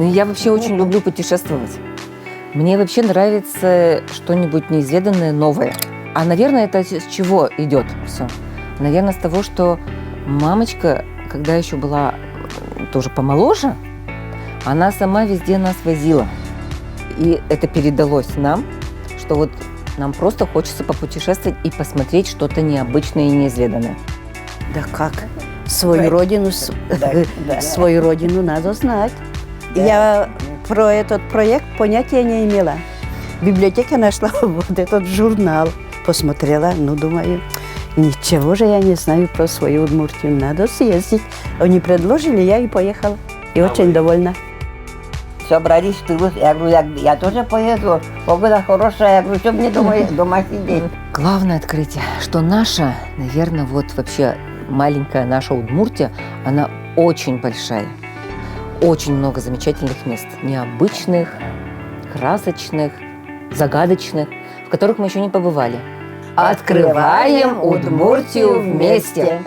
Я вообще очень люблю путешествовать. Мне вообще нравится что-нибудь неизведанное, новое. А, наверное, это с чего идет все? Наверное, с того, что мамочка, когда еще была тоже помоложе, она сама везде нас возила. И это передалось нам, что вот нам просто хочется попутешествовать и посмотреть что-то необычное и неизведанное. Да как? Свою родину, свою родину надо знать. Я про этот проект понятия не имела. В библиотеке нашла вот этот журнал. Посмотрела, думаю, ничего же я не знаю про свою Удмуртию. Надо съездить. Они предложили, я и поехала. И очень довольна. Собрались в Тулу. Я говорю, я тоже поеду. Погода хорошая. Я говорю, что мне дома сидеть? Главное открытие, что наша, наверное, вот вообще маленькая наша Удмуртия, она очень большая. Очень много замечательных мест. Необычных, красочных, загадочных, в которых мы еще не побывали. Открываем Удмуртию вместе!